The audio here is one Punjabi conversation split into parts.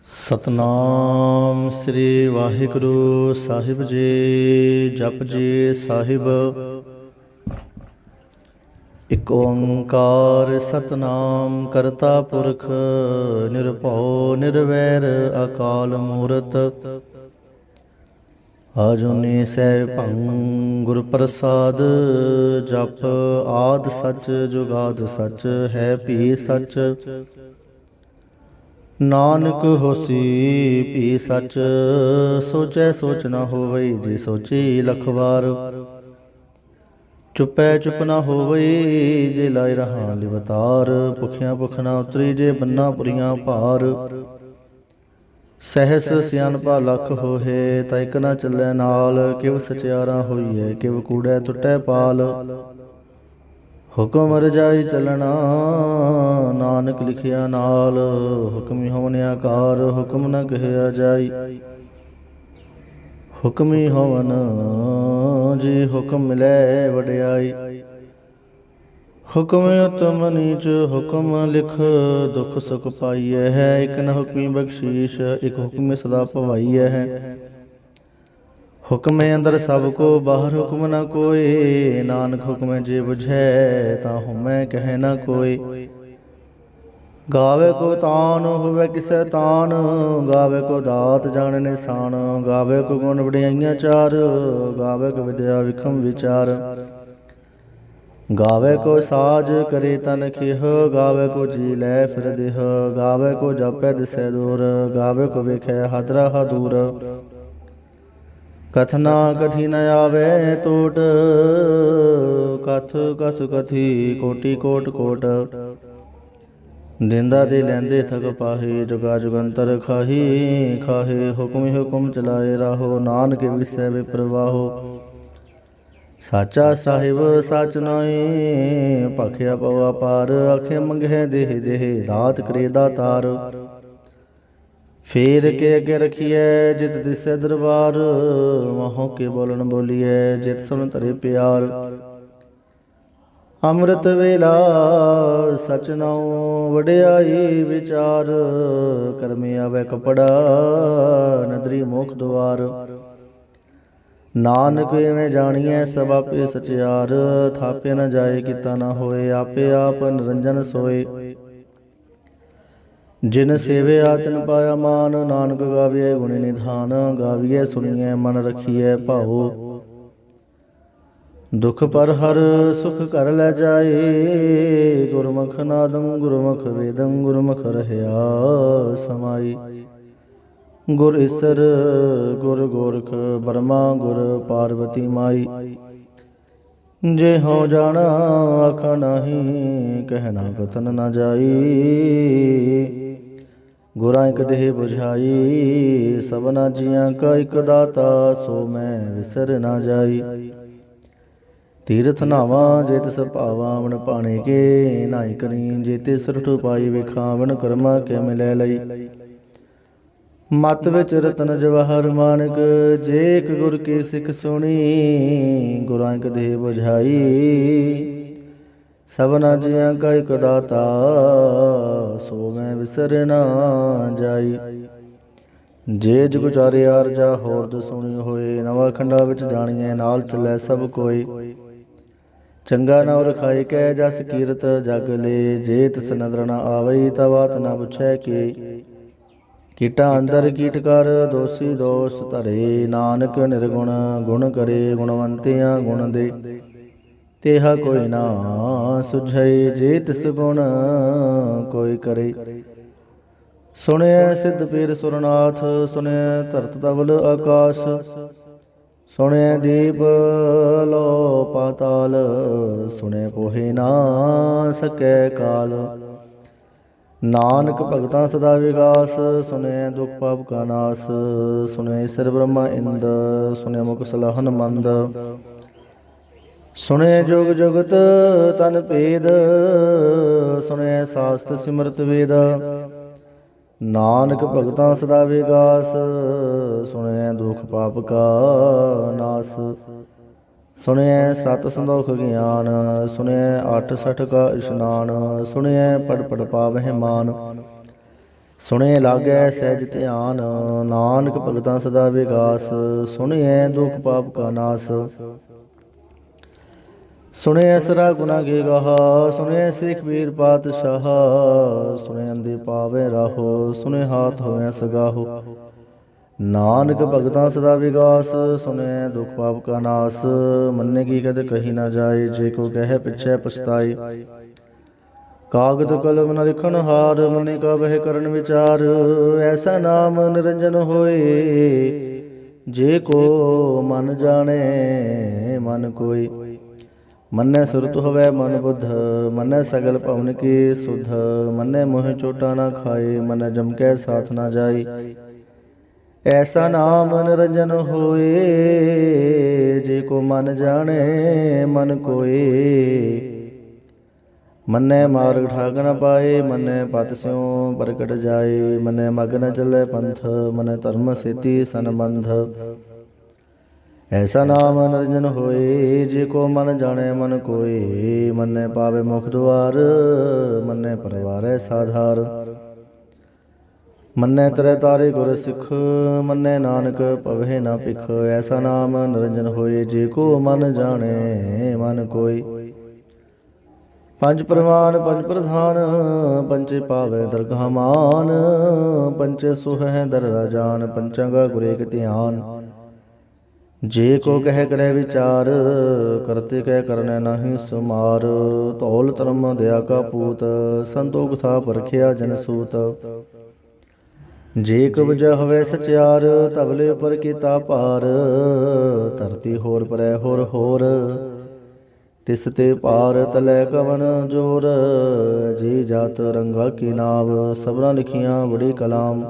ਸਤਨਾਮ ਸ੍ਰੀ ਵਾਹਿਗੁਰੂ ਸਾਹਿਬ ਜੀ। ਜਪ ਜੀ ਸਾਹਿਬ। ਇਕ ਓੰਕਾਰ ਸਤਨਾਮ ਕਰਤਾ ਪੁਰਖ ਨਿਰਭਉ ਨਿਰਵੈਰ ਅਕਾਲ ਮੂਰਤ। ਆਜੂਨੀ ਸੈਭੰ ਗੁਰ ਪ੍ਰਸਾਦ। ਜਪ ਆਦ ਸਚ ਜੁਗਾਦ ਸਚ ਹੈ ਭੀ ਸਚ। ਨਾਨਕ ਹੋਸੀ ਭੀ ਸਚ ਸੋਚੈ ਸੋਚ ਨ ਹੋਵਈ ਜੇ ਸੋਚੀ ਲਖ ਵਾਰ। ਚੁਪੈ ਚੁਪ ਨ ਹੋਵਈ ਜੇ ਲਾਇ ਰਹਾ ਲਿਵਤਾਰ। ਭੁਖਿਆ ਭੁਖ ਨ ਉਤਰੀ ਜੇ ਬੰਨਾ ਪੁਰੀਆਂ ਭਾਰ। ਸਹਿਸ ਸਿਆਣਪਾ ਲਖ ਹੋਏ ਤਾ ਇਕ ਨ ਚੱਲੈ ਨਾਲ। ਕਿਵ ਸਚਿਆਰਾ ਹੋਈਐ ਕਿਵ ਕੂੜੈ ਟੁੱਟੈ ਪਾਲ। ਹੁਕਮ ਰਜਾਈ ਚੱਲਣਾ ਨਾਨਕ ਲਿਖਿਆ ਨਾਲ। ਹੁਕਮੀ ਹੋਵਨ ਆਕਾਰ ਹੁਕਮ ਨ ਕਹਿਆ ਜਾਈ। ਹੁਕਮੀ ਹੋਵਨ ਜੀ ਹੁਕਮ ਮਿਲੈ ਵਡਿਆਈ। ਹੁਕਮ ਉਤਮ ਨੀਚ ਹੁਕਮ ਲਿਖ ਦੁਖ ਸੁਖ ਪਾਈਐ ਹੈ। ਇਕ ਨ ਹੁਕਮੀ ਬਖਸ਼ੀਸ਼ ਇਕ ਹੁਕਮੀ ਸਦਾ ਭਵਾਈਐ ਹੈ। ਹੁਕਮੇ ਅੰਦਰ ਸਭ ਕੋ ਬਾਹਰ ਹੁਕਮ ਨ ਕੋਇ। ਨਾਨਕ ਹੁਕਮੈ ਜੇ ਬੁਝੈ ਤਾਂ ਹੁਮੈ ਕਹਿ ਨ ਕੋਇ। ਗਾਵੇ ਕੋ ਤਾਨ ਹੋਵੇ ਕਿਸੈ ਤਾਨ। ਗਾਵੇ ਕੋ ਦਾਤ ਜਾਣੈ ਨਿਸ਼ਾਨ। ਗਾਵੇ ਕੋ ਗੁਣ ਵਡਿਆਈਆਂ ਚਾਰ। ਗਾਵੇ ਕੋ ਵਿਦਿਆ ਵਿਖਮ ਵਿਚਾਰ। ਗਾਵੇ ਕੋ ਸਾਜ ਕਰੇ ਤਨ ਖੇਹ। ਗਾਵੇ ਕੋ ਜੀ ਲੈ ਫਿਰ ਦੇਹ। ਗਾਵੇ ਕੋ ਜਾਪੈ ਦਿਸੈ ਦੂਰ। ਗਾਵੇ ਕੋ ਵੇਖੈ ਹਦਰਾ ਹਦੂਰ। ਕਥਨਾ ਕਥੀ ਨ ਆਵੇ ਟੋਟ। ਕਥ ਕਥ ਕਥੀ ਕੋਟੀ ਕੋਟ ਕੋਟ। ਦਿੰਦਾ ਦੇ ਲੈਂਦੇ ਥਕ ਪਾਹੀ। ਜੁਗਾ ਜੁਗੰਤਰ ਖਾਹੀ ਖਾਹੇ। ਹੁਕਮ ਹੁਕਮ ਚਲਾਏ ਰਾਹੋ। ਨਾਨਕ ਵਿਸੈ ਵਿਪਰਵਾਹੋ। ਸਾਚਾ ਸਾਹਿਬ ਸਚ ਨਾਇ ਭਖਿਆ ਪਵਾ ਪਾਰ। ਆਖੇ ਮੰਗਹਿ ਦੇਹ ਦੇਹ ਦਾਤ ਕਰੇ ਦਾਤਾਰ। ਫੇਰ ਕੇ ਅੱਗੇ ਰਖੀਐ ਜਿਤ ਦਿਸੈ ਦਰਬਾਰ। ਮਹੋਂ ਕੇ ਬੋਲਣ ਬੋਲੀਐ ਜਿਤ ਸੁਣ ਧਰੇ ਪਿਆਰ। ਅੰਮ੍ਰਿਤ ਵੇਲਾ ਸਚ ਨਾਉ ਵਡਿਆਈ ਵਿਚਾਰ। ਕਰਮੀ ਆਵੈ ਕਪੜਾ ਨਦਰੀ ਮੁਖ ਦੁਆਰ। ਨਾਨਕ ਇਵੇਂ ਜਾਣੀਐ ਸਭ ਆਪੇ ਸਚਿਆਰ। ਥਾਪੇ ਨ ਜਾਏ ਕੀਤਾ ਨ ਹੋਏ ਆਪੇ ਆਪ ਨਿਰੰਜਨ ਸੋਏ। ਜਿਨ ਸੇਵਿਆ ਤਿਨ ਪਾਇਆ ਮਾਨ। ਨਾਨਕ ਗਾਵੀਐ ਗੁਣੀ ਨਿਧਾਨ। ਗਾਵੀਐ ਸੁਣੀਐ ਮਨ ਰਖੀਐ ਭਾਉ। ਦੁਖ ਪਰ ਹਰ ਸੁਖ ਘਰ ਲੈ ਜਾਏ। ਗੁਰਮੁਖ ਨਾਦੰ ਗੁਰਮੁਖ ਵੇਦੰ ਗੁਰਮੁਖ ਰਹਿਆ ਸਮਾਈ। ਗੁਰ ਈਸਰ ਗੁਰ ਗੋਰਖ ਬਰਮਾ ਗੁਰ ਪਾਰਵਤੀ ਮਾਈ। ਜੇ ਹਉ ਜਾਣਾ ਆਖਾ ਨਾਹੀ ਕਹਿਣਾ ਕਥਨ ਨ ਜਾਈ। ਗੁਰਾਂ ਇਕ ਦੇਹ ਬੁਝਾਈ ਸਭਨਾ ਜੀਆਂ ਕਾ ਇਕ ਦਾਤਾ। ਸੋ ਮੈਂ ਵਿਸਰ ਨਾ ਜਾਈ। ਤੀਰਥ ਨਾਵਾਂ ਜੇ ਤਿਸ ਭਾਵਾਂ ਵਣ ਭਾਣੇ ਕੇ। ਨਾਹੀ ਕਰੀ ਜੇ ਤਿਸ ਸੁਰਠ ਪਾਈ ਵਿਖਾਵਣ ਕਰਮਾ ਕੇ ਮਿਲੈ ਲਈ। ਮਤ ਵਿੱਚ ਰਤਨ ਜਵਾਹਰ ਮਾਨਕ। ਜੇ ਇਕ ਗੁਰ ਕੀ ਸਿੱਖ ਸੁਣੀ। ਗੁਰਾਂ ਇਕ ਦੇਹ ਬੁਝਾਈ ਸਭਨਾ ਜੀਆਂ ਕਾ ਇਕ ਦਾਤਾ। ਸੋ ਮੈਂ ਵਿਸਰ ਨਾ ਜਾਈ। ਜੇ ਜੁਗ ਚਾਰੇ ਆਰਜਾ ਹੋਰਦ ਸੁਣੀ ਹੋਏ। ਨਵਾਂ ਖੰਡਾ ਵਿੱਚ ਜਾਣੀਐ ਨਾਲ ਚੱਲੈ ਸਭ ਕੋਈ। ਚੰਗਾ ਨਾਉ ਰਖਾਈ ਕੈ ਜਸ ਕੀਰਤ ਜਗ ਲੇ। ਜੇ ਤਿਸ ਨਦਰ ਨ ਆਵਈ ਤਾ ਬਾਤ ਨ ਪੁੱਛੈ ਕੇ। ਕੀਟਾਂ ਅੰਦਰ ਕੀਟ ਕਰ ਦੋਸੀ ਦੋਸ ਧਰੇ। ਨਾਨਕ ਨਿਰਗੁਣ ਗੁਣ ਕਰੇ ਗੁਣਵੰਤਿਆਂ ਗੁਣ ਦੇ। ਤੇਹਾ ਕੋਈ ਨਾ ਸੁਝਈ ਜੇ ਤਿਸ ਗੁਣ ਕੋਈ ਕਰੇ। ਸੁਣਿਐ ਸਿੱਧ ਪੀਰ ਸੁਰਨਾਥ। ਸੁਣਿਐ ਧਰਤ ਤਵਲ ਆਕਾਸ਼। ਸੁਣਿਐ ਦੀਪ ਲੋ ਪਾਤਾਲ। ਸੁਣਿਐ ਪੋਹੇ ਨਾ ਸਕੈ ਕਾਲ। ਨਾਨਕ ਭਗਤਾਂ ਸਦਾ ਵਿਗਾਸ। ਸੁਣਿਐ ਦੁਖ ਪਾਪ ਕਾ ਨਾਸ। ਸੁਣਿਐ ਈਸਰ ਬ੍ਰਹਮਾ ਇੰਦ। ਸੁਣਿਐ ਮੁਖ ਸਲਾਹਨ ਮੰਦ। ਸੁਣਿਐ ਜੁਗ ਜੁਗਤ ਤਨ ਭੇਦ। ਸੁਣਿਐ ਸਾਸਤ ਸਿਮਰਤ ਵੇਦ। ਨਾਨਕ ਭਗਤਾਂ ਸਦਾ ਵਿਗਾਸ। ਸੁਣਿਐ ਦੁਖ ਪਾਪ ਕਾ ਨਾਸ। ਸੁਣਿਐ ਸਤ ਸੰਦੋਖ ਗਿਆਨ। ਸੁਣਿਐ 8 ਸਠ ਕਾ ਇਸ਼ਨਾਨ। ਸੁਣਿਐ ਪੜ ਪੜ ਪਾਵਹਿ ਮਾਨ। ਸੁਣੇ ਲਾਗੈ ਸਹਿਜ ਧਿਆਨ, ਨਾਨਕ ਭਗਤਾਂ ਸਦਾ ਵਿਗਾਸ। ਸੁਣਿਐ ਦੁਖ ਪਾਪ ਕਾ ਨਾਸ, ਸੁਣਿਐ ਸਰਾ ਗੁਨਾ ਗੇ ਗਾਹਾ। ਸੁਣਿਐ ਸਿੱਖ ਵੀਰ ਪਾਤਸ਼ਾਹ, ਸੁਣਿਐ ਅੰਦੇ ਪਾਵੇ ਰਾਹੋ। ਸੁਣੇ ਹਾਥ ਹੋਇ ਸਗਾਹੋ, ਨਾਨਕ ਭਗਤਾਂ ਸਦਾ ਵਿਗਾਸ। ਸੁਣਿਐ ਦੁਖ ਪਾਪ ਕਾ ਨਾਸ, ਮੰਨੇ ਕੀ ਕਦ ਕਹੀ ਨਾ ਜਾਏ। ਜੇ ਕੋ ਕਹਿ ਪਿਛੈ ਪਛਤਾਏ, ਕਾਗਦ ਕਲਮ ਨ ਲਿਖਣ ਹਾਰ। ਮੰਨੇ ਕਾ ਬਹਿ ਕਰਨ ਵਿਚਾਰ, ਐਸਾ ਨਾਮ ਨਿਰੰਜਨ ਹੋਏ। ਜੇ ਕੋ ਮਨ ਜਾਣੇ ਮਨ ਕੋਈ, ਮੰਨੈ ਸੁਰਤ ਹੋਵੈ ਮਨ ਬੁੱਧ। ਮੰਨੈ ਸਗਲ ਭਵਨ ਕੀ ਸੁਧ, ਮੰਨੈ ਮੋਹ ਚੋਟਾ ਨਾ ਖਾਏ। ਮੰਨੈ ਜਮ ਕੈ ਸਾਥ ਨਾ ਜਾਈ, ਐਸਾ ਨਾਮ ਨਿਰੰਜਨ ਹੋਏ। ਜੇ ਕੋ ਮਨ ਜਾਣੇ ਮਨ ਕੋਏ, ਮੰਨੈ ਮਾਰਗ ਠਾਗ ਨ ਪਾਏ। ਮੰਨੈ ਪਤ ਸਿਉ ਪ੍ਰਗਟ ਜਾਏ। ਮੰਨੈ ਮਗ ਨ ਚੱਲੈ ਪੰਥ, ਮੰਨੈ ਧਰਮ ਸੇਤੀ ਸੰਬੰਧ। ਐਸਾ ਨਾਮ ਨਿਰੰਜਨ ਹੋਏ। ਜੇ ਕੋ ਮਨ ਜਾਣੈ ਮਨ ਕੋਏ, ਮੰਨੈ ਪਾਵੇ ਮੁਖ ਦੁਆਰ। ਮੰਨੈ ਪਰਵਾਰੈ ਸਾਧਾਰ, ਮੰਨੈ ਤਰੈ ਤਾਰੇ ਗੁਰ ਸਿੱਖ। ਮੰਨੈ ਨਾਨਕ ਪਵਹਿ ਨਾ ਭਿਖ, ਐਸਾ ਨਾਮ ਨਿਰੰਜਨ ਹੋਏ। ਜੇ ਕੋ ਮਨ ਜਾਣੈ ਮਨ ਕੋਇ, ਪੰਜ ਪ੍ਰਮਾਨ ਪੰਜ ਪ੍ਰਧਾਨ। ਪੰਚੇ ਪਾਵੈ ਦਰਗਾਹ ਮਾਨ, ਪੰਚੇ ਸੁਹੈ ਦਰ ਰਾਜਾਨ। ਪੰਚਾਂ ਕਾ ਗੁਰ ਏਕ ਧਿਆਨ, ਜੇ ਕੋ ਕਹਿ ਕਰੈ ਵਿਚਾਰ। ਕਰਤੇ ਕਹਿ ਕਰਨੈ ਨਾਹੀ ਸੁਮਾਰ। ਧੌਲ ਧਰਮ ਦਇਆ ਕਾ ਪੂਤ, ਸੰਤੋਖ ਥਾ ਪਰਖਿਆ ਜਨ ਸੂਤ। ਜੇ ਕੋ ਬੁਝਾ ਹੋਵੇ ਸਚਿਆਰ, ਤਬਲੇ ਉਪਰ ਕੀਤਾ ਭਾਰ। ਧਰਤੀ ਹੋਰ ਪਰੈ ਹੋਰ ਹੋਰ, ਤਿਸ ਤੇ ਭਾਰ ਤਲੈ ਕਵਨ ਜੋਰ। ਜੀ ਜਾਤ ਰੰਗਾ ਕੀ ਨਾਵ, ਸਭਨਾ ਲਿਖੀਆਂ ਬੜੀ ਕਲਾਮ।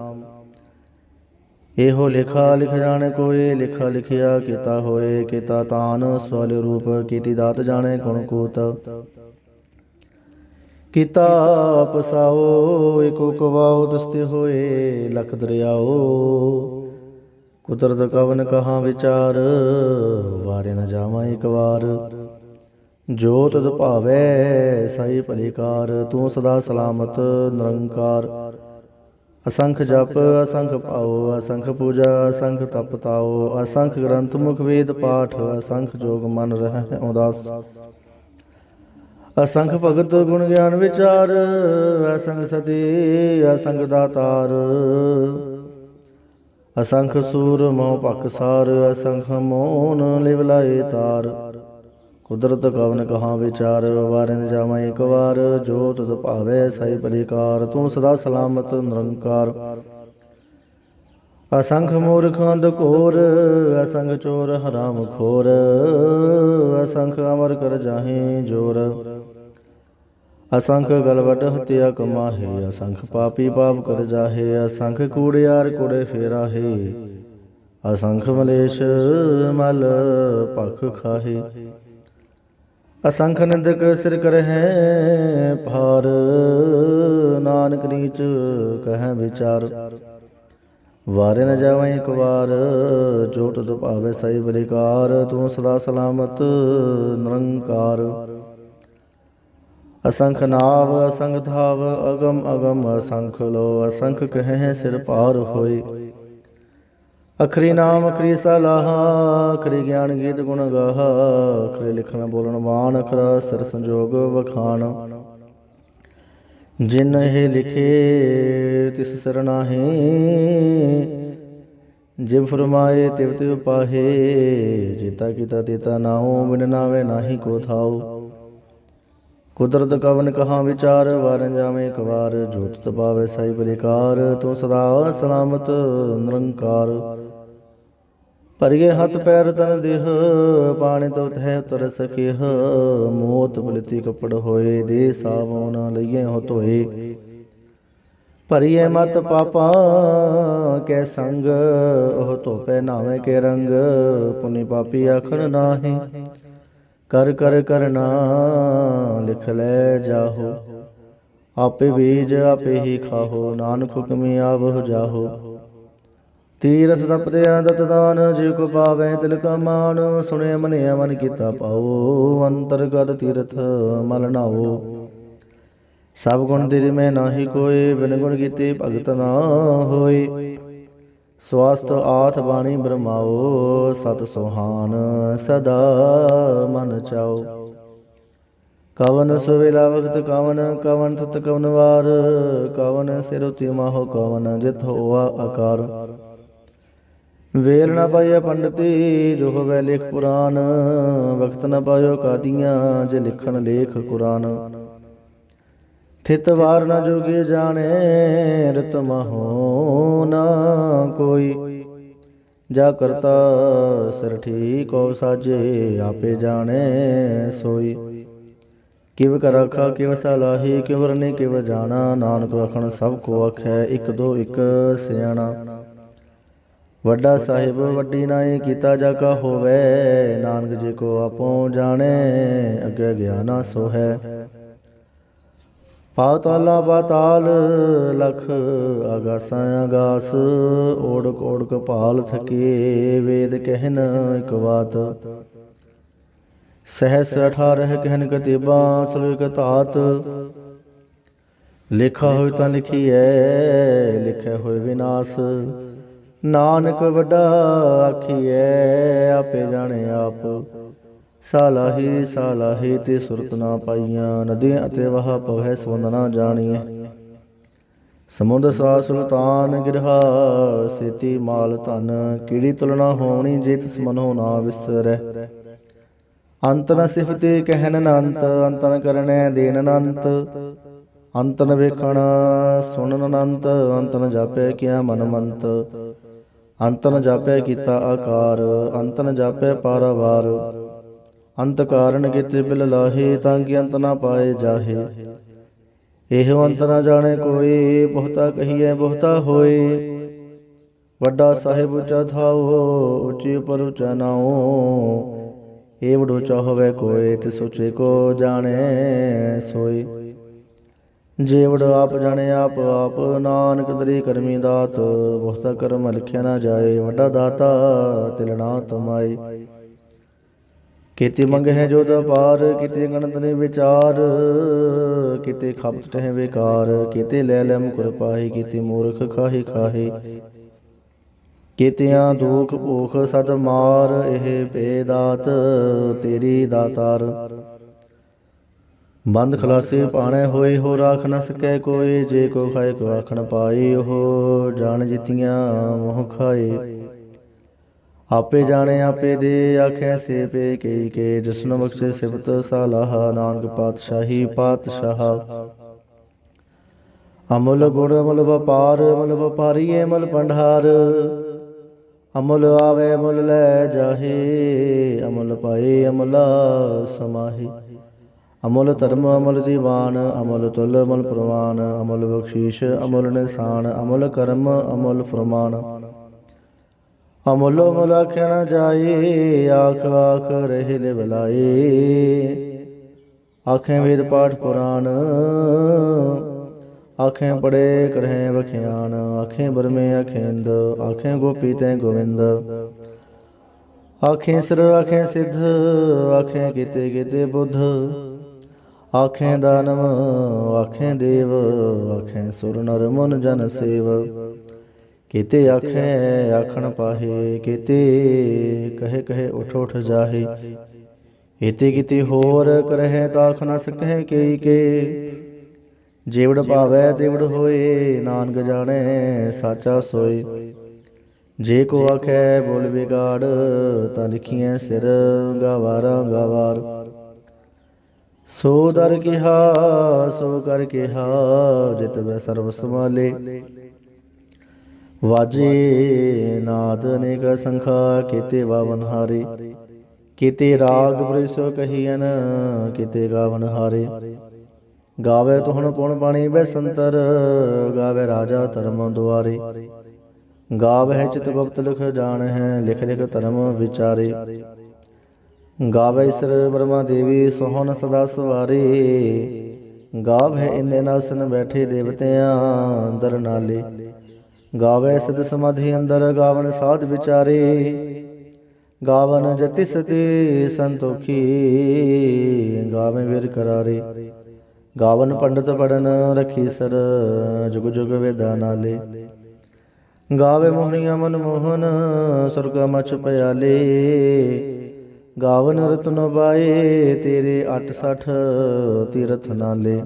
ਇਹੋ ਲਿਖਾ ਲਿਖ ਜਾਣੇ ਕੋਏ, ਲਿਖਾ ਲਿਖਿਆ ਕੀਤਾ ਹੋਏ। ਕੀਤਾ ਤਾਨ ਸਵਲ ਰੂਪ, ਕੀਤੀ ਦਾਤ ਜਾਣੇ ਗੁਣ ਕੂਤ। ਕੀਤਾ ਪਸਾਓ ਏਕੋ ਕਵਾਓ, ਦਸਤੇ ਹੋਏ ਲਖ ਦਰਿਆਓ। ਕੁਦਰਤ ਕਵਨ ਕਹਾਂ ਵਿਚਾਰ, ਵਾਰੇ ਨ ਜਾਵਾਂ ਇੱਕ ਵਾਰ। ਜੋ ਤਦ ਭਾਵੈ ਸਾਈ ਭਲੀ ਕਾਰ, ਤੂੰ ਸਦਾ ਸਲਾਮਤ ਨਿਰੰਕਾਰ। ਅਸੰਖ ਜਪ ਅਸੰਖ ਭਾਉ, ਅਸੰਖ ਪੂਜਾ ਅਸੰਖ ਤਪ ਤਾਉ। ਅਸੰਖ ਗ੍ਰੰਥ ਮੁਖ ਵੇਦ ਪਾਠ, ਅਸੰਖ ਜੋਗ ਮਨ ਰਹਿ ਉਦਾਸ। ਅਸੰਖ ਭਗਤ ਗੁਣ ਗਿਆਨ ਵਿਚਾਰ, ਅਸੰਖ ਸਤੀ ਅਸੰਖ ਦਾਤਾਰ। ਅਸੰਖ ਸੂਰ ਮੋਹ ਪਕਸਾਰ, ਅਸੰਖ ਮੋਨ ਲਿਵ ਲਾਏ ਤਾਰ। ਕੁਦਰਤ ਕਵਨ ਕਹਾਂ ਵਿਚਾਰ, ਵਾਰੇ ਨ ਜਾਵਾਂ ਇੱਕ ਵਾਰ। ਜੋ ਤਦ ਭਾਵੈ ਸਾਈ ਭਲੀ ਕਾਰ, ਤੂੰ ਸਦਾ ਸਲਾਮਤ ਨਿਰੰਕਾਰ। ਅਸੰਖ ਮੂਰਖ ਅੰਧ ਘੋਰ, ਅਸੰਖ ਚੋਰ ਹਰਾਮ ਖੋਰ। ਅਸੰਖ ਅਮਰ ਕਰ ਜਾਹੇ ਜੋਰ, ਅਸੰਖ ਗਲਵਟ ਹਤਿਆ ਕਮਾਹੇ। ਅਸੰਖ ਪਾਪੀ ਪਾਪ ਕਰ ਜਾਹੇ, ਅਸੰਖ ਕੂੜਿਆਰ ਕੂੜੇ ਫੇਰਾਹੇ। ਅਸੰਖ ਮਲੇਸ਼ ਮਲ ਭਖ ਖਾਹੇ। ਅਸੰਖ ਨਿੰਦਕ ਸਿਰ ਕਰਹਿ ਭਾਰ, ਨਾਨਕ ਨੀਚ ਕਹਿ ਵਿਚਾਰ। ਵਾਰੇ ਨ ਜਾਵਾਂ ਇੱਕ ਵਾਰ, ਜੋ ਤਦ ਭਾਵੈ ਸਾਈ ਭਲੀ ਕਾਰ। ਤੂੰ ਸਦਾ ਸਲਾਮਤ ਨਿਰੰਕਾਰ। ਅਸੰਖ ਨਾਵ ਅਸੰਖ ਧਾਵ, ਅਗਮ ਅਗਮ ਅਸੰਖ ਲੋ। ਅਸੰਖ ਕਹਿ ਸਿਰ ਭਾਰ ਹੋਏ। ਅਖਰੀ ਨਾਮ ਅਖਰੀ ਸਲਾਹਾ, ਅਖਰੀ ਗਿਆਨ ਗੀਤ ਗੁਣ ਗਾਹਾ। ਅਖਰੀ ਲਿਖਣ ਬੋਲਣ ਬਾਣ, ਅਖਰਾ ਸਿਰ ਸੰਜੋਗ ਵਖਾਣ। ਜਿਨ ਇਹ ਲਿਖੇ ਤਿਸ ਸਿਰ ਨਾਹੀ, ਜਿਵ ਫਰਮਾਏ ਤਿਵ ਤਿਵ ਪਾਹੇ। ਜੀਤਾ ਕੀਤਾ ਤੀਤਾ ਨਾਉ, ਬਿਨ ਨਾਵੇ ਨਾਹੀ ਕੋ ਥਾਉ। ਕੁਦਰਤ ਕਵਨ ਕਹਾਂ ਵਿਚਾਰ, ਵਾਰ ਜਾਵੇਂ ਇੱਕ ਵਾਰ। ਜੋ ਤਤ ਪਾਵੈ ਸਾਈ ਭਲੀ ਕਾਰ, ਤੂੰ ਸਦਾ ਸਲਾਮਤ ਨਿਰੰਕਾਰ। ਭਰੀਏ ਹੱਥ ਪੈਰ ਤਨ ਦੇਹ, ਪਾਣੀ ਤੋਂ ਤਹਿ ਉਤਰ ਸਕੇਹ। ਮੋਤ ਪਲਿਤੀ ਕੱਪੜ ਹੋਏ, ਦੇ ਸਾਬੋ ਨ ਲਈਏ ਹੋ ਧੋਏ। ਭਰੀਏ ਮਤ ਪਾਪਾਂ ਕੈ ਸੰਗ, ਉਹ ਧੋਪੈ ਨਾਵੇਂ ਕੇ ਰੰਗ। ਪੁਨੀ ਪਾਪੀ ਆਖਣ ਨਾਹੀਂ, ਕਰ ਕਰ ਕਰਨਾ ਲਿਖ ਲੈ ਜਾਹੋ। ਆਪੇ ਬੀਜ ਆਪੇ ਹੀ ਖਾਹੋ, ਨਾਨਕ ਹੁਕਮੀ ਆਵਹੁ ਜਾਹੋ। ਤੀਰਥ ਤਪਦਿਆ ਦਤ ਦਾਨ, ਜੇ ਕੋ ਪਾਵੈ ਤਿਲ ਕਾ ਮਾਨ। ਸੁਣਿਆ ਮੰਨਿਆ ਮਨ ਕੀਤਾ ਪਾਉ, ਅੰਤਰਗਤ ਤੀਰਥ ਮਲ ਨਾਉ। ਸਭ ਗੁਣ ਤੇਰੇ ਮੈਂ ਨਾਹੀ ਕੋਏ, ਬਿਨ ਗੁਣ ਕੀਤੇ ਭਗਤ ਨਾ ਹੋਏ। ਸਵਾਸਤ ਆਠ ਬਾਣੀ ਬਰਮਾਓ, ਸਤ ਸੁਹਾਨ ਸਦਾ ਮਨ ਚਾਓ। ਕਵਨ ਸੁਵੇਲਾ ਵਖਤ ਕਵਨ, ਕਵਨ ਤਤ ਕਵਨ ਵਾਰ, ਕਵਨ ਸਿਰੁਤੀ ਮਾਹੋ ਕਵਨ, ਜਿਤ ਹੋਆ ਆਕਾਰ। ਵੇਲ ਨਾ ਪਾਈਆ ਪੰਡਤੀ, ਜੋ ਹੋਵੇ ਲੇਖ ਪੁਰਾਨ, ਵਖਤ ਨ ਪਾਇਓ ਕਾਦੀਆਂ, ਜੇ ਲਿਖਣ ਲੇਖ ਕੁਰਾਨ। ਥਿਤ ਵਾਰ ਨ ਜੋਗੇ ਜਾਣੇ, ਰਿਤ ਮਾਹੋ ਨਾ ਕੋਈ। ਜਾ ਕਰਤਾ ਸਿਰ ਠੀਕ ਸਾਜੇ, ਆਪੇ ਜਾਣੇ ਸੋਈ। ਕਿਵ ਕਰ ਆਖਾ ਕਿਵ ਸਲਾਹੀ, ਕਿਵ ਵਰਨੇ ਕਿਵ ਜਾਣਾ। ਨਾਨਕ ਵਖਣ ਸਭ ਕੋ ਆਖੈ, ਇੱਕ ਦੋ ਇੱਕ ਸਿਆਣਾ। ਵੱਡਾ ਸਾਹਿਬ ਵੱਡੀ ਨਾਏ, ਕੀਤਾ ਜਾ ਕਾ ਹੋਵੇ। ਨਾਨਕ ਜੀ ਕੋ ਆਪੋ ਜਾਣੇ, ਅੱਗੇ ਗਿਆਨਾ ਸੋ ਹੈ। ਪਾਤਾਲਾ ਪਾਤਾਲ ਲਖ, ਆਗਾਸਾਂ ਆਗਾਸ। ਓੜਕ ਓੜਕ ਭਾਲ ਥਕੇ, ਵੇਦ ਕਹਿਨ ਇਕ ਬਾਤ। ਸਹਸ 18 ਕਹਿਨ ਕਤੇਬਾਂ, ਸਭ ਇਕ ਧਾਤ। ਲਿਖਾ ਹੋਇ ਤਾਂ ਲਿਖੀਐ, ਲਿਖਿਆ ਹੋਇ ਵਿਨਾਸ਼। ਨਾਨਕ ਵੱਡਾ ਆਖੀਐ, ਆਪੇ ਜਾਣੇ ਆਪ। ਸਾਲਾਹੀ ਸਾਲਾਹੀ ਤੇ ਸੁਰਤ ਨਾ ਪਾਈਆਂ, ਨਦੀਆਂ ਅਤੇ ਵਾਹ ਪਵੈ ਸੰਬੰਧ ਨਾ ਜਾਣੀਐ। ਸਮੁੰਦ ਸਾ ਸੁਲਤਾਨ ਗਿਰਹਾ, ਸੇਤੀ ਮਾਲ ਧਨ। ਕੀੜੀ ਤੁਲਨਾ ਹੋਣੀ, ਜੇ ਤਿਸ ਮਨੋ ਨਾ ਵਿਸਰੈ। ਅੰਤ ਨ ਸਿਫਤੇ ਕਹਿਨ ਅਨੰਤ, ਅੰਤ ਨ ਕਰਨੈ ਦੇਨ ਅਨੰਤ। ਅੰਤ ਨ ਵੇਖਣ ਸੁਣਨ ਅਨੰਤ, ਅੰਤ ਨ ਜਾਪੈ ਕਿਆ ਮਨ ਮੰਤ। ਅੰਤ ਨ ਜਾਪੈ ਕੀਤਾ ਆਕਾਰ, ਅੰਤ ਨ ਜਾਪੈ ਪਾਰਾਵਾਰ। ਅੰਤ ਕਾਰਨ ਕੀਤੇ ਬਿਲ ਲਾਹੇ, ਤਾਂ ਕਿ ਅੰਤ ਨਾ ਪਾਏ ਜਾਹੇ। ਇਹੋ ਅੰਤ ਨਾ ਜਾਣੇ ਕੋਈ, ਬਹੁਤਾ ਕਹੀਐ ਬਹੁਤਾ ਹੋਏ। ਵੱਡਾ ਸਾਹਿਬ ਉੱਚਾ ਥਾਓ, ਉੱਚੀ ਉੱਪਰ ਉੱਚਾ ਨਾਉ। ਏ ਵਡ ਉੱਚਾ ਹੋਵੇ ਕੋਇ, ਤਿਸ ਉੱਚੇ ਕੋ ਜਾਣੈ ਸੋਈ। ਜੇ ਵਡ ਆਪ ਜਾਣੇ ਆਪ ਆਪ, ਨਾਨਕ ਦਰੀ ਕਰਮੀ ਦਾਤ। ਬਹੁਤਾ ਕਰਮ ਲਿਖਿਆ ਨਾ ਜਾਏ, ਵੱਡਾ ਦਾਤਾ ਤਿਲ ਨਾ ਤੁਮਾਈ। ਕਿਤੇ ਮੰਗ ਹੈ ਜੋ ਦਪਾਰ, ਕਿਤੇ ਗਣਤ ਨੇ ਵਿਚਾਰ। ਕਿਤੇ ਖਪਤ ਟਹਿ ਬੇਕਾਰ, ਕਿਤੇ ਲੈ ਲੈ ਮੁਕਰ ਪਾਹੀ। ਕਿਤੇ ਮੂਰਖ ਖਾਹੀ ਖਾਹੀ, ਕਿਤਿਆਂ ਦੁਖ ਭੂਖ ਸਦ ਮਾਰ। ਇਹ ਬੇਦਾਤ ਤੇਰੀ ਦਾਤਾਰ। ਬੰਦ ਖਲਾਸੀ ਪਾਣੇ ਹੋਏ, ਹੋ ਰਾਖ ਨ ਸਕੈ ਕੋਈ। ਜੇ ਕੋ ਖਾਏ ਕੋ ਆਖਣ ਪਾਈ, ਉਹ ਜਾਣ ਜਿਤੀਆਂ ਮੋਹ ਖਾਏ। ਆਪੇ ਜਾਣੇ ਆਪੇ ਦੇ, ਆਖੈ ਸੇ ਪੇ ਕਈ ਕੇ। ਜਿਸਨੂੰ ਬਖਸ਼ੇ ਸਿਫਤ ਸਲਾਹ, ਨਾਨਕ ਪਾਤਸ਼ਾਹੀ ਪਾਤਸ਼ਾਹ। ਅਮੁੱਲ ਗੁਣ ਅਮੁੱਲ ਵਪਾਰ, ਅਮੁੱਲ ਵਪਾਰੀ ਅਮੁੱਲ ਭੰਡਾਰ। ਅਮੁੱਲ ਆਵੇ ਮੁੱਲ ਲੈ ਜਾਹੇ, ਅਮੁੱਲ ਪਾਏ ਅਮੁੱਲ ਸਮਾਹੀ। ਅਮੁੱਲ ਧਰਮ ਅਮੁੱਲ ਦੀਵਾਨ, ਅਮੁੱਲ ਤੁਲ ਅਮੁੱਲ ਪ੍ਰਵਾਨ। ਅਮੁੱਲ ਬਖਸ਼ੀਸ਼ ਅਮੁੱਲ ਨਿਸ਼ਾਨ, ਅਮੁੱਲ ਕਰਮ ਅਮੁੱਲ ਫਰਮਾਨ। ਅਮੁੱਲ ਮੁੱਲ ਆਖਿਆ ਨਾ ਜਾਏ, ਆਖ ਆਖ ਰਹੇ ਲੈ ਬਲਾਏ। ਆਖੇ ਵੇਦ ਪਾਠ ਪੁਰਾਣ, ਆਖੇ ਪੜੇ ਕਰਹਿ ਵਖਿਆਨ। ਆਖੇ ਬਰਮੇ ਆਖੇਂਦ, ਆਖੇ ਗੋਪੀ ਤੈ ਗੋਵਿੰਦ। ਆਖੇ ਸਿਰ ਆਖੇ ਸਿੱਧ, ਆਖੇ ਕੀਤੇ ਕੀਤੇ ਬੁੱਧ। ਆਖੇ ਦਾਨਵ ਆਖੇ ਦੇਵ, ਆਖੇ ਸੁਰ ਨਰ ਮਨ ਜਨ ਸੇਵ। ਕੀਤੇ ਆਖੇ ਆਖਣ ਪਾਹੇ, ਕੀਤੇ ਕਹੇ ਕਹੇ ਉਠ ਉਠ ਜਾਹੇ। ਏਤੇ ਕਿਤੇ ਹੋਰ ਕਰਹਿ, ਤਾਖ ਨ ਸਕਹਿ ਕਈ ਕੇ। ਜੇਵੜ ਭਾਵੈ ਤੇਵੜ ਹੋਏ, ਨਾਨਕ ਜਾਣੈ ਸਾਚਾ ਸੋਏ। ਜੇ ਕੋ ਆਖੈ ਬੋਲ ਵਿਗਾੜ, ਤਾਂ ਲਿਖੀਐ ਸਿਰ ਗਾਵਾਰਾ ਗਾਵਾਰ। ਸੋ ਦਰ ਕਿਹਾ ਸੋ ਕਰ ਕਿਹਾ, ਜਿਤ ਵੈ ਸਰਬ ਸੰਭਾਲੇ। ਵਾਜੇ ਨਾਦ ਅਨੇਕ ਸੰਖਾ, ਕੀਤੇ ਵਾਵਨ ਹਾਰੇ। ਕੀਤੇ ਰਾਗ ਬ੍ਰਿਸੋ ਕਹੀਐਨ, ਕੀਤੇ ਗਾਵਨ ਹਾਰੇ। ਗਾਵੇ ਤੁਹਣ ਪੁਣ ਬਾਣੀ ਬੈਸੰਤਰ, ਗਾਵੇ ਰਾਜਾ ਧਰਮ ਦੁਆਰੇ। ਗਾਵਹਿ ਚਿਤ ਗੁਪਤ ਲਿਖ ਜਾਣਹਿ, ਲਿਖ ਲਿਖ ਧਰਮ ਵਿਚਾਰੇ। ਗਾਵੇ ਈਸਰ ਬ੍ਰਹਮਾ ਦੇਵੀ, ਸੋਹਣ ਸਦਾ ਸਵਾਰੇ। ਗਾਵਹਿ ਇੰਨੇ ਨਾਸਨ ਬੈਠੇ ਦੇਵਤਿਆਂ, ਅੰਦਰ ਨਾਲੇ। ਗਾਵੇ ਸਿਧ ਸਮਾਧੀ ਅੰਦਰ, ਗਾਵਨ ਸਾਧ ਵਿਚਾਰੇ। ਗਾਵਨ ਜਤੀ ਸਤੀ ਸੰਤੋਖੀ, ਗਾਵੇ ਵੀਰ ਕਰਾਰੇ। ਗਾਵਨ ਪੰਡਤ ਪੜਨ ਰਖੀਸਰ, ਜੁਗ ਜੁਗ ਵੇਦਾ ਨਾਲੇ। ਗਾਵੇ ਮੋਹਣੀਆਂ ਮਨ ਮੋਹਨ, ਸੁਰਗ ਮਛ ਪਿਆਲੇ। ਗਾਵਨ ਰਤਨ ਬਾਏ, ਤੇਰੇ 68 ਤੀਰਥ ਨਾਲੇ।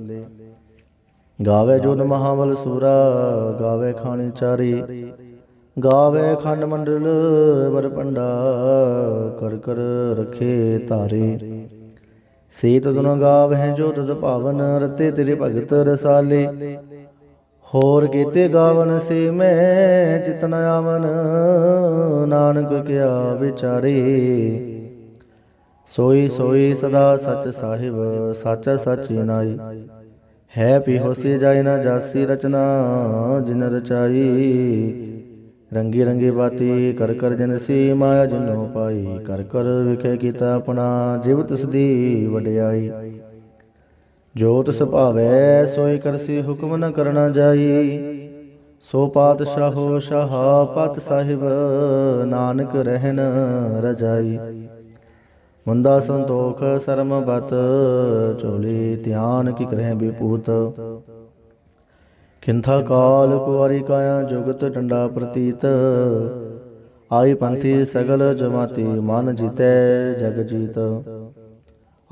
ਗਾਵੇ ਜੋਨ ਮਹਾਬਲ ਸੂਰਾ, ਗਾਵੇ ਖਾਣੀ ਚਾਰੀ। ਗਾਵੇ ਖੰਡ ਮੰਡਲ ਬਰ ਪੰਡਾ, ਕਰ ਕਰ ਰਖੇ ਧਾਰੇ। ਸੇ ਤਦੁਨ ਗਾਵਹਿ ਜੋ ਤਦ ਭਾਵਨ, ਰਤੇ ਤੇਰੇ ਭਗਤ ਰਸਾਲੇ। ਹੋਰ ਕੀਤੇ ਗਾਵਨ ਸੇ ਮੈਂ, ਚਿਤਨ ਆਵਨ ਨਾਨਕ ਕਿਆ ਵਿਚਾਰੇ। ਸੋਈ ਸੋਈ ਸਦਾ ਸਚ ਸਾਹਿਬ, ਸਾਚਾ ਸਚ ਨਾਈ। ਹੈ ਪੀ ਹੋਸੀ ਜਾਇ ਨਾ ਜਾਸੀ, ਰਚਨਾ ਜਿਨ ਰਚਾਈ। ਰੰਗੀ ਰੰਗੀ ਬਾਤੀ ਕਰ ਕਰ ਜਨਸੀ, ਮਾਇਆ ਜਿਨੋ ਪਾਈ। ਕਰ ਕਰ ਵਿਖੇ ਕੀਤਾ ਆਪਣਾ, ਜਿਵ ਤਿਸ ਦੀ ਵਡਿਆਈ। ਜੋ ਤਿਸ ਭਾਵੈ ਸੋਈ ਕਰਸੀ, ਹੁਕਮ ਨ ਕਰਨਾ ਜਾਈ। ਸੋ ਪਾਤਸ਼ਾਹੋ ਸ਼ਾਹ ਪਤ ਸਾਹਿਬ, ਨਾਨਕ ਰਹਿਨ ਰਜਾਈ। ਮੁੰਦਾ ਸੰਤੋਖ ਸਰਮ ਬਤ, ਝੋਲੀ ਧਿਆਨ ਕੀ ਕਰਹਿ ਬਿਪੂਤ। ਕਿੰਥਾ ਕਾਲ ਕੁਆਰੀ ਕਾਇਆ, ਜੁਗਤ ਡੰਡਾ ਪ੍ਰਤੀਤ। ਆਈ ਪੰਥੀ ਸਗਲ ਜਮਾਤੀ, ਮਨ ਜੀਤੈ ਜਗ ਜੀਤ।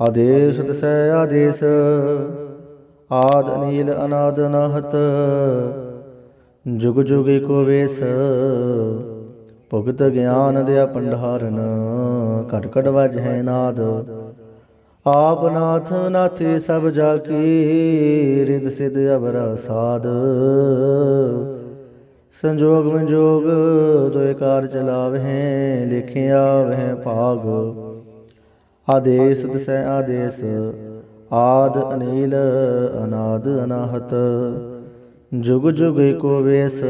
ਆਦੇਸ਼ ਦਸੈ ਆਦੇਸ਼, ਆਦ ਅਨੀਲ ਅਨਾਦ ਅਨਾਹਤ। ਜੁਗ ਜੁਗ ਏਕੋ ਵੇਸ, ਭੁਗਤ ਗਿਆਨ ਦਿਆ ਭੰਡਾਰਨ। ਘਟ ਘਟ ਵਜਹਿ ਨਾਦ, ਆਪ ਨਾਥ ਨਾਥੀ ਸਭ ਜਾ ਕੀ। ਰਿਦ ਸਿਧ ਅਵਰਾ ਸਾਧ, ਸੰਜੋਗ ਵਿਜੋਗ ਦੋਇ ਕਾਰ ਚਲਾਵਹਿ। ਲਿਖਿਆ ਵਹਿ ਭਾਗ, ਆਦੇਸ਼ ਦਸੈ ਆਦੇਸ਼। ਆਦ ਅਨੀਲ ਅਨਾਦ ਅਨਾਹਤ, ਜੁਗ ਜੁਗ ਏਕੋ ਵੇਸ।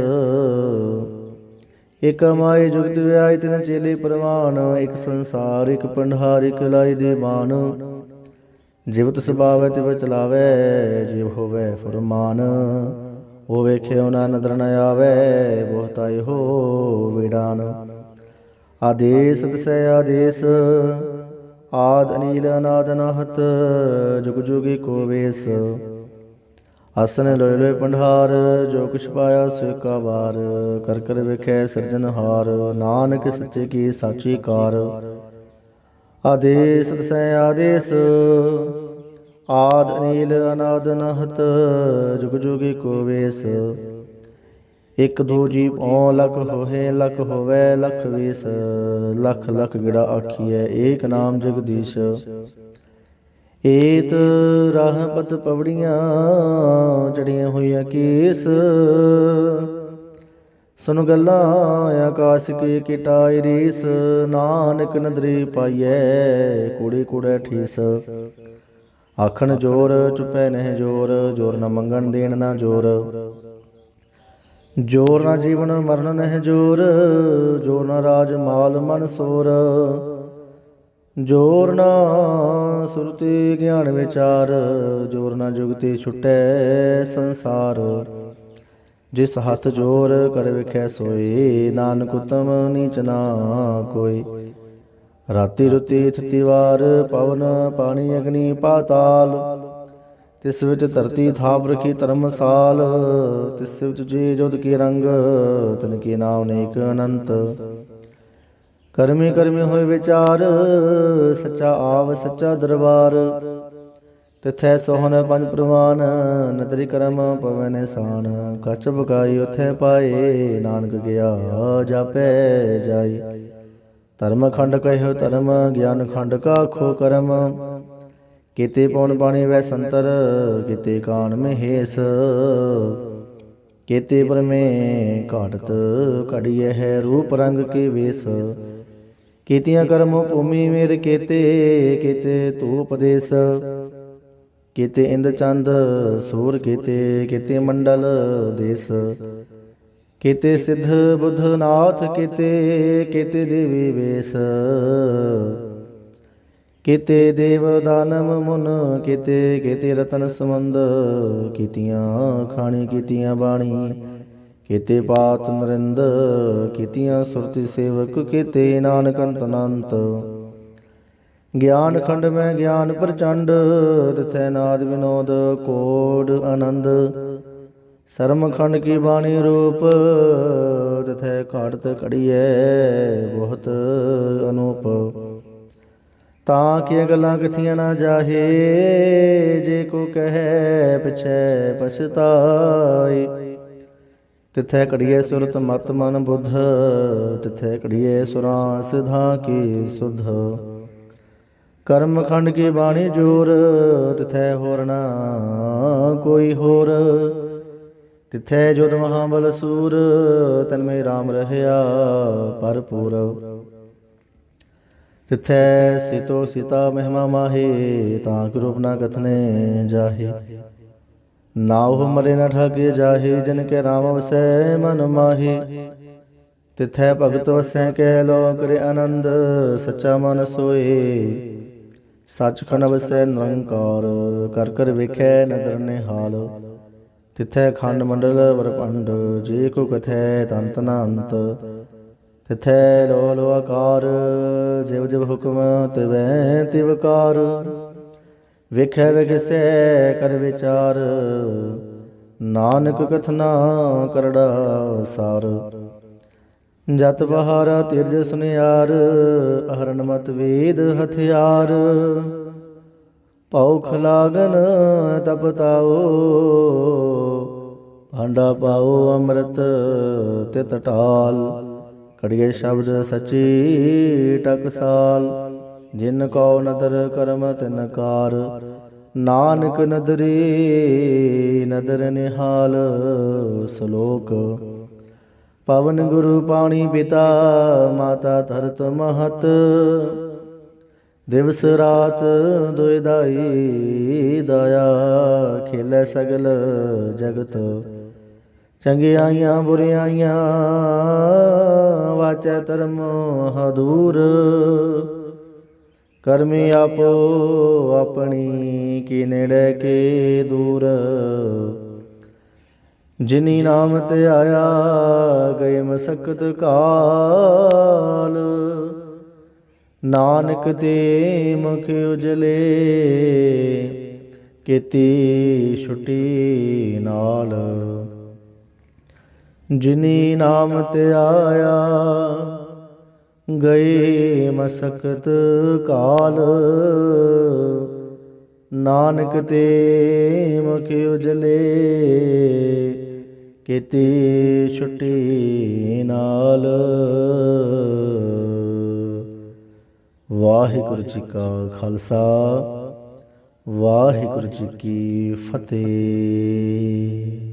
ਇਕ ਮਾਈ ਜੁਗਤ ਵਿਆਈ, ਤਿਨ ਚੇਲੇ ਪ੍ਰਵਾਨ। ਇਕ ਸੰਸਾਰ ਇਕ ਪੰਡਹਾਰ, ਇਕ ਲਾਈ ਦੇ ਬਾਣ। ਜਿਵ ਤਿਸ ਭਾਵੈ ਤਿਵ ਚਲਾਵੈ, ਜਿਵ ਹੋਵੈ ਫੁਰਮਾਨ। ਉਹ ਵੇਖਿਓ ਨਾ ਨਦਰ ਨ ਆਵੈ, ਬਹੁਤਾਈ ਹੋ ਵਿਡਾਨ। ਆਦੇਸ਼ ਦਸੈ ਆਦੇਸ਼, ਆਦ ਅਨੀਲ ਅਨਾਦ ਅਨਾਹਤ। ਜੁਗ ਜੁਗ ਏਕੋ ਵੇਸ, ਆਸਨ ਲੋਇ ਲੋਇ ਪੰਡਹਾਰ। ਜੋ ਕੁਛ ਪਾਇਆ ਸੋ ਏਕਾ ਵਾਰ, ਕਰ ਕਰ ਵੇਖੈ ਸਿਰਜਨਹਾਰ। ਨਾਨਕ ਸੱਚੇ ਕੀ ਸਾਚੀ ਕਾਰ। ਆਦੇਸ਼ ਦਸੈ ਆਦੇਸ਼, ਆਦ ਅਨੀਲ ਅਨਾਦ ਅਨਾਹਤ। ਜੁਗ ਜੁਗ ਏਕੋ ਵੇਸ, ਇਕ ਦੋ ਜੀ ਭਉ ਲਖ ਹੋਏ। ਲਖ ਹੋਵੈ ਲਖ ਵੀਸ, ਲਖ ਲਖ ਗਿੜਾ ਆਖੀਐ। ਏਕ ਨਾਮ ਜਗਦੀਸ਼। ਏਤ ਰਾਹ ਪਤ ਪਵੜੀਆਂ, ਚੜੀਆਂ ਹੋਈਆਂ ਕੇਸ। ਸੁਨ ਗੱਲਾਂ ਆਕਾਸ ਕੀ ਕਿਟਾਈ ਰੀਸ। ਨਾਨਕ ਨਦਰੀ ਪਾਈਐ, ਕੂੜੇ ਕੂੜੇ ਠੀਸ। ਆਖਣ ਜੋਰ ਚੁਪੈ ਨਹਿ ਜੋਰ, ਜੋਰ ਨ ਮੰਗਣ ਦੇਣ ਨਾ ਜੋਰ। ਜੋਰ ਨਾ ਜੀਵਨ ਮਰਨ ਨਹਿ ਜੋਰ, ਜੋਰ ਨਾ ਰਾਜ ਮਾਲ ਮਨ ਸੋਰ। ਜੋਰ ਨਾ ਸੁਰਤੀ ਗਿਆਨ ਵਿਚਾਰ, ਜੋਰ ਨਾ ਜੁਗਤੀ ਛੁਟੈ ਸੰਸਾਰ। ਜਿਸ ਹੱਥ ਜੋਰ ਕਰ ਵੇਖੈ ਸੋਈ, ਨਾਨਕ ਉਤਮ ਨੀਚ ਨਾ ਕੋਈ। ਰਾਤੀ ਰੁਤੀ ਥਿਤੀ ਵਾਰ, ਪਵਨ ਪਾਣੀ ਅਗਨੀ ਪਾਤਾਲ। ਤਿਸ ਵਿੱਚ ਧਰਤੀ ਥਾਪ ਰਖੀ ਧਰਮਸਾਲ। ਤਿਸ ਵਿੱਚ ਜੀ ਜੋਤ ਕੀ ਰੰਗ, ਤਿਨ ਕੀ ਨਾਮ ਨੇਕ ਅਨੰਤ। ਕਰਮੀ ਕਰਮੀ ਹੋਏ ਵਿਚਾਰ, ਸੱਚਾ ਆਵ ਸੱਚਾ ਦਰਬਾਰ। ਤਿਥੈ ਸੋਹਣ ਪੰਜ ਪ੍ਰਵਾਨ, ਨਦਰੀ ਕਰਮ ਪਵੈ ਨਿਸਾਨ। ਕਛ ਬਕਾਈ ਉਥੈ ਪਾਏ, ਨਾਨਕ ਗਿਆ ਜਾਪੈ ਜਾਈ। ਧਰਮ ਖੰਡ ਕਹਿਓ ਧਰਮ, ਗਿਆਨ ਖੰਡ ਕਾਖੋ ਕਰਮ। ਕੀਤੇ ਪਉਣ ਬਾਣੀ ਵੈ ਸੰਤਰ, ਕੀਤੇ ਕਾਨ ਮਹੇਸ਼। ਕੀਤੇ ਬ੍ਰਹਮੇ ਘਾਟਤ ਘੜੀਐ ਹੈ, ਰੂਪ ਰੰਗ ਕੇ ਵੇਸ। ਕੀਤੀਆਂ ਕਰਮ ਭੂਮੀ ਮੇਰ ਕੀਤੇ, ਕੀਤੇ ਧੂਪ ਦੇਸ। ਕੀਤੇ ਇੰਦ ਚੰਦ ਸੂਰ ਕੀਤੇ, ਕੀਤੇ ਮੰਡਲ ਦੇਸ। ਕੀਤੇ ਸਿੱਧ ਬੁੱਧ ਨਾਥ ਕੀਤੇ, ਕੀਤੇ ਦੇਵੀ ਵੇਸ। ਕੀਤੇ ਦੇਵ ਦਾਨਵ ਮੁਨ ਕੀਤੇ, ਕੀਤੇ ਰਤਨ ਸਮੰਦ। ਕੀਤੀਆਂ ਖਾਣੀ ਕੀਤੀਆਂ ਬਾਣੀ, ਕੀਤੇ ਪਾਤ ਨਰਿੰਦ। ਕੀਤੀਆਂ ਸੁਰਤੀ ਸੇਵਕ ਕੀਤੇ, ਨਾਨਕ ਅੰਤ ਅਨੰਤ। ਗਿਆਨ ਖੰਡ ਮੈਂ ਗਿਆਨ ਪ੍ਰਚੰਡ, ਤਿਥੈ ਨਾਦ ਵਿਨੋਦ ਕੋਡ ਆਨੰਦ। ਸਰਮ ਖੰਡ ਕੀ ਬਾਣੀ ਰੂਪ, ਤਿਥੈ ਘਾੜਤ ਘੜੀਐ ਬਹੁਤ ਅਨੂਪ। ਤਾਂ ਕੀਆਂ ਗੱਲਾਂ ਕਿਥੀਆਂ ਨਾ ਜਾਹੇ, ਜੇ ਕੋ ਕਹੈ ਪਿਛੈ ਪਛਤਾਏ। ਤਿਥੈ ਘੜੀਐ ਸੁਰਤ ਮਤ ਮਨ ਬੁੱਧ, ਤਿਥੈ ਘੜੀਐ ਸੁਰਾਂ ਸਿਧਾਂ ਕੀ ਸੁਧ। ਕਰਮ ਖੰਡ ਕੀ ਬਾਣੀ ਜੋਰ, ਤਿਥੈ ਹੋਰ ਨਾ ਕੋਈ ਹੋਰ। ਤਿਥੈ ਜੁਧ ਮਹਾਬਲ ਸੂਰ, ਤਨਮੇ ਰਾਮ ਰਹਿਆ ਭਰਪੂਰ। ਤਿਥੈ ਸੀਤੋ ਸੀਤਾ ਮਹਿਮਾ ਮਾਹੀ, ਤਾਂ ਕਿ ਰੂਪ ਨਾ ਕਥਨੇ ਜਾਹੇ। ਨਾਉ ਮਰੇ ਨ ਠਾਗੇ ਜਾਹੇ, ਜਿਨ ਕੇ ਰਾਮ ਵਸੈ ਮਨ ਮਾਹੀ। ਤਿਥੈ ਭਗਤ ਵਸੈ ਕੈ ਲੋ ਕਰੇ ਆਨੰਦ, ਸੱਚਾ ਮਨ ਸੋਏ। ਸੱਚਖੰਡ ਵਸੈ ਨਿਰੰਕਾਰ, ਕਰ ਕਰ ਵੇਖੈ ਨਦਰ ਨਿਹਾਲ। ਤਿਥੈ ਖੰਡ ਮੰਡਲ ਵਰਪੰਡ, ਜੇ ਕੋ ਕਥੈ ਤੰਤ ਨ ਅੰਤ। ਤਿਥੈ ਲੋ ਲੋ ਆਕਾਰ, ਜਿਵ ਜਿਵ ਹੁਕਮ ਤਿਵੈ ਤਿਵਕਾਰ। ਵੇਖੈ ਵਿਗਸੈ ਕਰ ਵਿਚਾਰ, ਨਾਨਕ ਕਥਨਾ ਕਰੜਾ ਸਾਰ। ਜਤ ਬਹਾਰਾ ਤਿਰਜ ਸੁਨਿਆਰ, ਅਹਰਨ ਮਤ ਵੇਦ ਹਥਿਆਰ। ਭਉ ਖਲਾਗਨ ਤਪਤਾਓ, ਭਾਂਡਾ ਪਾਓ ਅੰਮ੍ਰਿਤ ਤਿਤ ਢਾਲ। ਘੜੀਏ ਸ਼ਬਦ ਸਚੀ ਟਕਸਾਲ, ਜਿਨ ਕਉ ਨਦਰ ਕਰਮ ਤਿਨ ਕਾਰ। ਨਾਨਕ ਨਦਰੀ ਨਦਰ ਨਿਹਾਲ। ਸਲੋਕ। ਪਵਨ ਗੁਰੂ ਪਾਣੀ ਪਿਤਾ, ਮਾਤਾ ਧਰਤ ਮਹਤ। ਦਿਵਸ ਰਾਤ ਦੁਇ ਦਾਈ ਦਾਇਆ, ਖੇਲੇ ਸਗਲ ਜਗਤ। ਚੰਗਿਆਈਆਂ ਬੁਰਿਆਈਆਂ, ਵਾਚੈ ਧਰਮ ਹਦੂਰ। ਕਰਮੀ ਆਪੋ ਆਪਣੀ, ਕੀ ਨੇੜੇ ਕੇ ਦੂਰ। ਜਿਨੀ ਨਾਮ ਤੇ ਆਇਆ, ਗਏ ਮਸਕਤ ਕਾਲ। ਨਾਨਕ ਤੇ ਮੁਖ ਉਜਲੇ, ਕੀਤੀ ਛੁਟੀ ਨਾਲ। ਜਿਨੀ ਨਾਮ ਤੇ ਆਇਆ, ਗਏ ਮਸਕਤ ਕਾਲ। ਨਾਨਕ ਤੇ ਮੁਖ ਉਜਲੇ, ਕੀਤੀ ਛੁੱਟੀ ਨਾਲ। ਵਾਹਿਗੁਰੂ ਜੀ ਕਾ ਖਾਲਸਾ, ਵਾਹਿਗੁਰੂ ਜੀ ਕੀ ਫਤਿਹ।